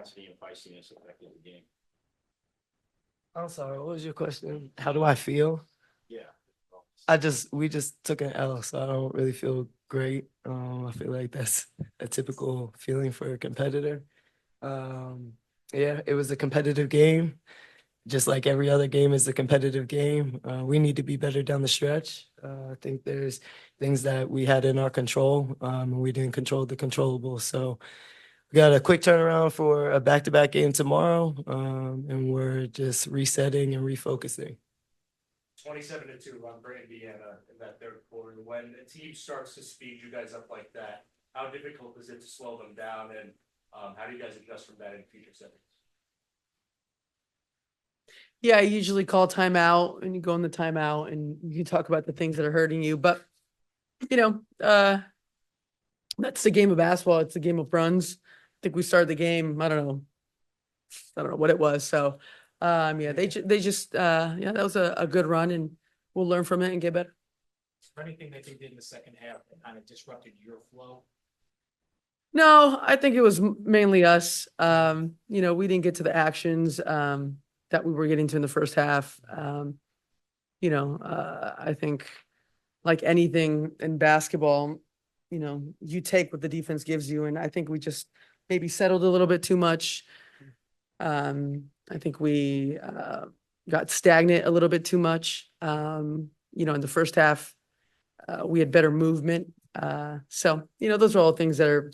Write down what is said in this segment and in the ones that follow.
intensity and feistiness affected the game? I'm sorry, what was your question? How do I feel? Yeah. We just took an L, so I don't really feel great. I feel like that's a typical feeling for a competitor. Um, yeah, it was a competitive game. Just like every other game is a competitive game. We need to be better down the stretch. I think there's things that we had in our control, and we didn't control the controllables. So we got a quick turnaround for a back-to-back game tomorrow, and we're just resetting and refocusing. 27-2 on Indiana in that third quarter. When a team starts to speed you guys up like that, how difficult is it to slow them down, and how do you guys adjust from that in future settings? Yeah, I usually call timeout and you go in the timeout and you talk about the things that are hurting you. But, you know, that's the game of basketball. It's a game of runs. I think we started the game, I don't know what it was. So, yeah, they just, yeah, that was a good run and we'll learn from it and get better. Is there anything that they did in the second half that kind of disrupted your flow? No, I think it was mainly us. You know, we didn't get to the actions, that we were getting to in the first half. You know, I think like anything in basketball, you know, you take what the defense gives you. And I think we just maybe settled a little bit too much. I think we got stagnant a little bit too much. You know, in the first half, we had better movement. So, you know, those are all things that are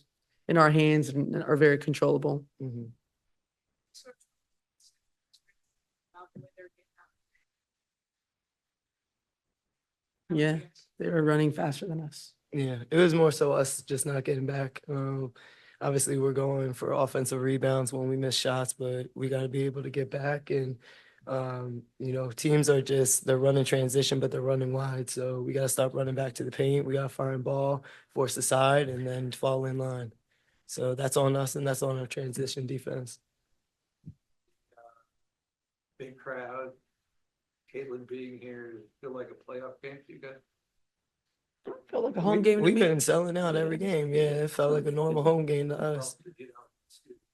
in our hands and are very controllable. Mm-hmm. Yeah, they were running faster than us. Yeah, it was more so us just not getting back. Obviously, we're going for offensive rebounds when we miss shots, but we got to be able to get back. And, you know, teams are just, they're running transition, but they're running wide. So we got to stop running back to the paint. We got to find ball, force the side, and then fall in line. So that's on us, and that's on our transition defense. Big crowd. Caitlan being here, feel like a playoff game for you guys? Felt like a home game to We've me. been selling out every game. Yeah, it felt like a normal home game to us. You know,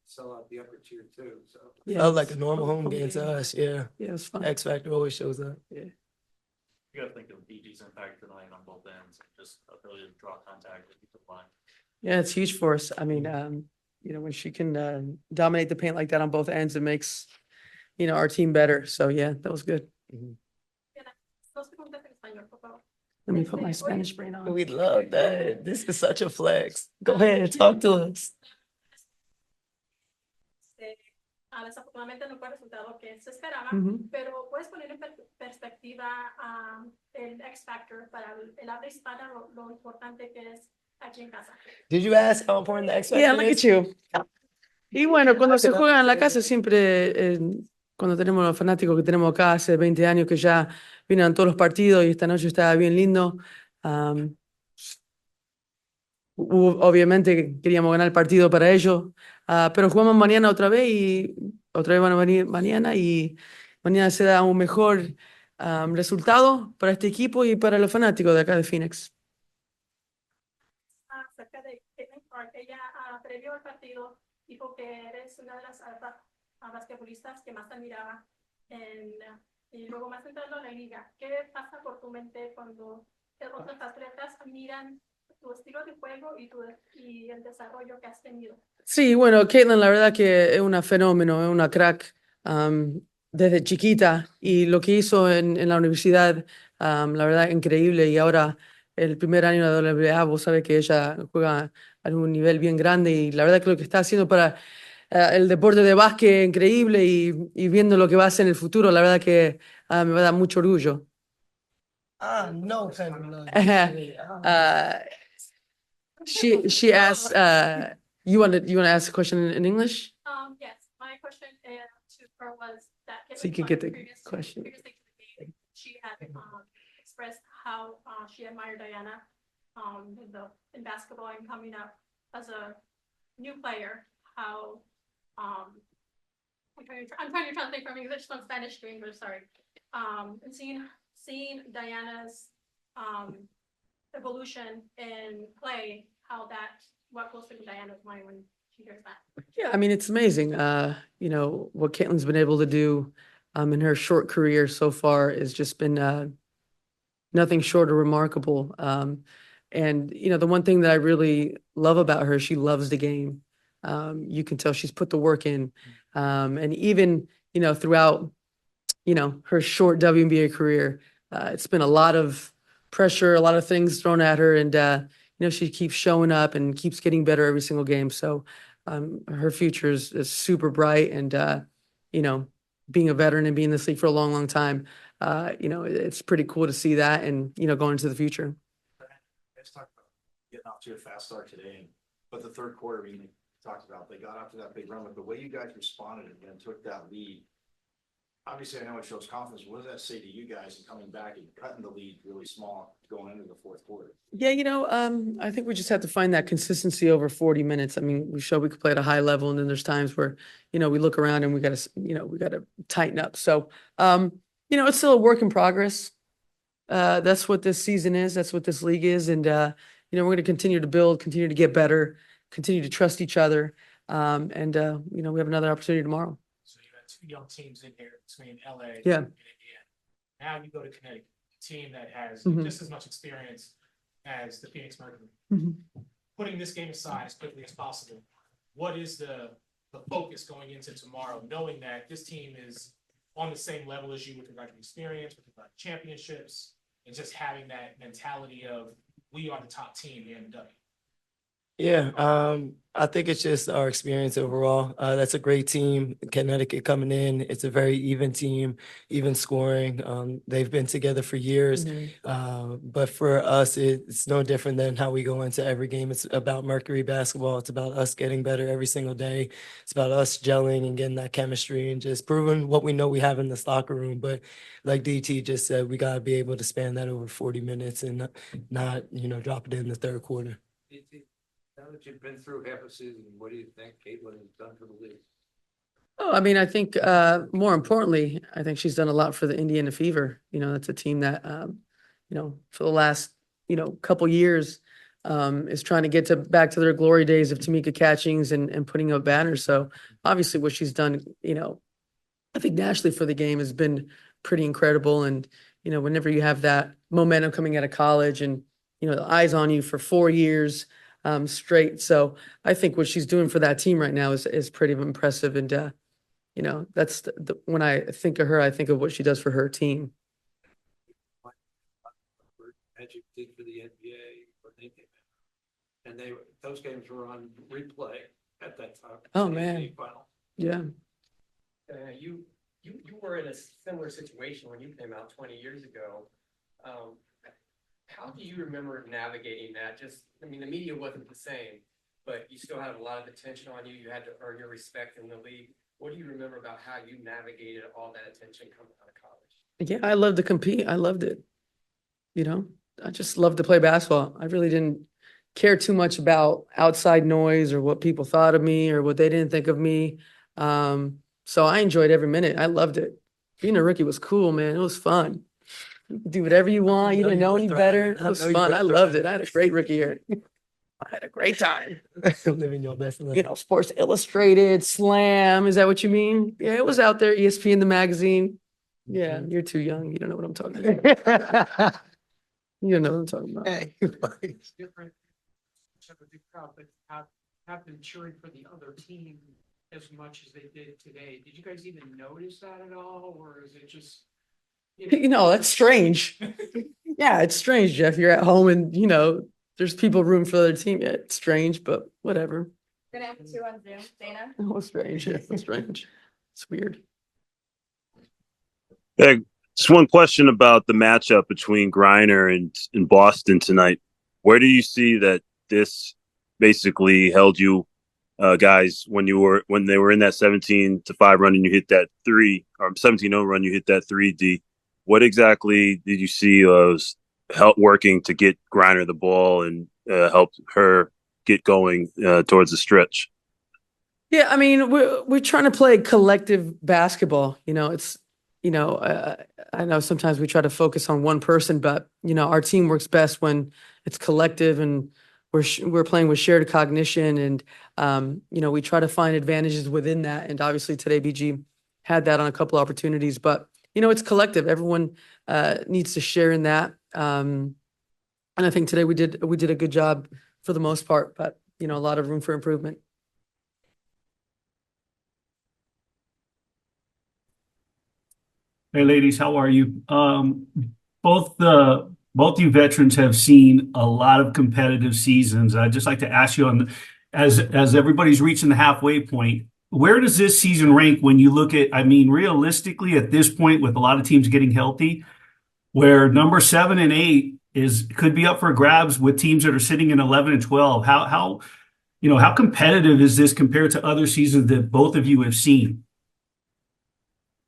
sell out the upper tier too, so. Yeah, Felt like a normal home game to us. Yeah, Yeah, it was fun. X Factor always shows up. Yeah. You got to think of BG's impact tonight on both ends, just ability to draw contact with the line. Yeah, it's huge for us. I mean, you know, when she can dominate the paint like that on both ends, it makes, you know, our team better. So yeah, that was good. Mhm. Let me put my Spanish brain on. We love that. This is such a flex. Go ahead, talk to us. Desafortunadamente no fue el resultado que se esperaba, Mhm. pero puedes poner en perspectiva el X Factor para el habla hispana, lo importante que es aquí en casa. Did you ask how important the X Factor Yeah, look is? at you. Y bueno, cuando se juega en la casa siempre, cuando tenemos los fanáticos que tenemos acá hace 20 años que ya vienen a todos los partidos y esta noche estaba bien lindo. Obviamente queríamos ganar el partido para ellos, pero jugamos mañana otra vez y otra vez van a venir mañana y mañana se da un mejor resultado para este equipo y para los fanáticos de acá de Phoenix. Acerca de Caitlan Clark, ella previo al partido dijo que eres una de las basquetbolistas que más admiraba y luego más entrando en la liga. ¿Qué pasa por tu mente cuando otros atletas admiran tu estilo de juego y el desarrollo que has tenido? Sí, bueno, Caitlan la verdad que es una fenómeno, es una crack desde chiquita y lo que hizo en la universidad, la verdad, increíble. Y ahora el primer año de la WNBA, vos sabés que ella juega a un nivel bien grande y la verdad que lo que está haciendo para el deporte de básquet increíble y viendo lo que va a hacer en el futuro, la verdad que me va a dar mucho orgullo. No, kind of love. She asked, you want to ask a question in English? Yes, my question to her was that So you can get the previously question. to the game, she had expressed how she admired Diana in basketball and coming up as a new player, how I'm trying to translate from English from Spanish to English, sorry. And seeing Diana's evolution in play, what goes through Diana's mind when she hears that. Yeah, I mean, it's amazing. What Caitlin's been able to do in her short career so far has just been nothing short of remarkable. The one thing that I really love about her, she loves the game. You can tell she's put the work in. And even, throughout, her short WNBA career, it's been a lot of pressure, a lot of things thrown at her. And, she keeps showing up and keeps getting better every single game. So her future is super bright. And, being a veteran and being in this league for a long, long time, it's pretty cool to see that and, going into the future. Let's talk about getting off to a fast start today, but the third quarter, we talked about, they got off to that big run, but the way you guys responded and took that lead, obviously I know it shows confidence. What does that say to you guys in coming back and cutting the lead really small going into the fourth quarter? Yeah, I think we just have to find that consistency over 40 minutes. I mean, we showed we could play at a high level, and then there's times where, we look around and we gotta tighten up. So, it's still a work in progress. That's what this season is. That's what this league is. And, we're going to continue to build, continue to get better, continue to trust each other. We have another opportunity tomorrow. So you had two young teams in here between LA Yeah. and Indiana. Now you go to Connecticut, a team that has Mhm. just as much experience as the Phoenix Mercury. Mhm. Putting this game aside as quickly as possible, what is the focus going into tomorrow, knowing that this team is on the same level as you with regard to experience, with regard to championships, and just having that mentality of we are the top team here in the W? Yeah, I think it's just our experience overall. That's a great team. Connecticut coming in. It's a very even team, even scoring. They've been together for years. But for us, it's no different than how we go into every game. It's about Mercury basketball. It's about us getting better every single day. It's about us gelling and getting that chemistry and just proving what we know we have in this locker room. But like DT just said, we got to be able to span that over 40 minutes and not, drop it in the third quarter. Now that you've been through half a season, what do you think Caitlan has done for the league? Oh, I mean, I think more importantly, I think she's done a lot for the Indiana Fever. That's a team that, for the last, couple years is trying to get back to their glory days of Tamika Catchings and putting up banners. So obviously what she's done, I think nationally for the game has been pretty incredible. And, whenever you have that momentum coming out of college and, the eyes on you for 4 years straight. So I think what she's doing for that team right now is pretty impressive. And, that's when I think of her, I think of what she does for her team. Magic did for the NBA when they came in. And those games were on replay at that time. Oh, The man. NBA final. Yeah. You were in a similar situation when you came out 20 years ago. How do you remember navigating that? The media wasn't the same, but you still had a lot of attention on you. You had to earn your respect in the league. What do you remember about how you navigated all that attention coming out of college? Yeah, I love to compete. I loved it. I just loved to play basketball. I really didn't care too much about outside noise or what people thought of me or what they didn't think of me. So I enjoyed every minute. I loved it. Being a rookie was cool, man. It was fun. You could do whatever you want. You didn't know any better. It was fun. I loved it. I had a great rookie year. I had a great time. Living your best life. Sports Illustrated, Slam. Is that what you mean? Yeah, it was out there. ESPN, the magazine. Yeah, you're too young. You don't know what I'm talking about. You don't know what I'm talking about. It's different. Have a big crowd, but have them cheering for the other team as much as they did today. Did you guys even notice that at all, or is it just? That's strange. Yeah, it's strange, Jeff. You're at home and, there's people rooting for the other team. Yeah, it's strange, but whatever. Gonna have two on Zoom, Dana. Oh, strange. Yeah, it's strange. It's weird. Yeah, just one question about the matchup between Griner and Boston tonight. Where do you see that this basically held you guys when they were in that 17-5 run and you hit that 3 or 17-0 run, you hit that 3D? What exactly did you see was help working to get Griner the ball and help her get going towards the stretch? Yeah, I mean, we're trying to play collective basketball. It's I know sometimes we try to focus on one person, but our team works best when it's collective and we're playing with shared cognition, and we try to find advantages within that. And obviously today BG had that on a couple opportunities, but it's collective. Everyone needs to share in that. And I think today we did a good job for the most part, but a lot of room for improvement. Hey, ladies, how are you? Both you veterans have seen a lot of competitive seasons. I'd just like to ask you as everybody's reaching the halfway point, where does this season rank when you look at, I mean, realistically at this point with a lot of teams getting healthy, where number 7 and 8 could be up for grabs with teams that are sitting in 11 and 12. How competitive is this compared to other seasons that both of you have seen?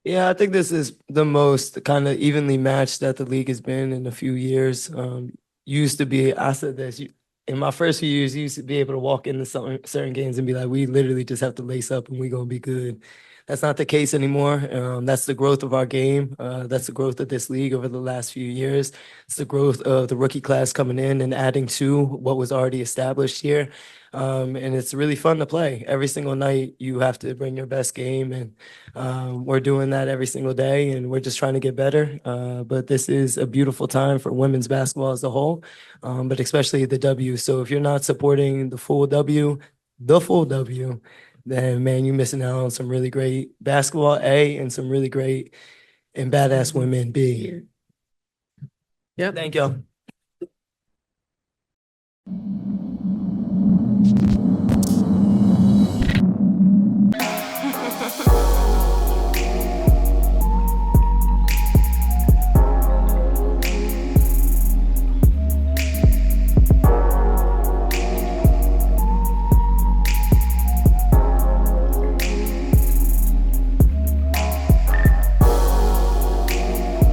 Yeah, I think this is the most kind of evenly matched that the league has been in a few years. Used to be, I said this, in my first few years, you used to be able to walk into certain games and be like, we literally just have to lace up and we're going to be good. That's not the case anymore. That's the growth of our game. That's the growth of this league over the last few years. It's the growth of the rookie class coming in and adding to what was already established here. And it's really fun to play. Every single night, you have to bring your best game, and we're doing that every single day, and we're just trying to get better. But this is a beautiful time for women's basketball as a whole, but especially the W. So if you're not supporting the full W, then man, you're missing out on some really great basketball A and some really great and badass women B. Yeah. Thank y'all.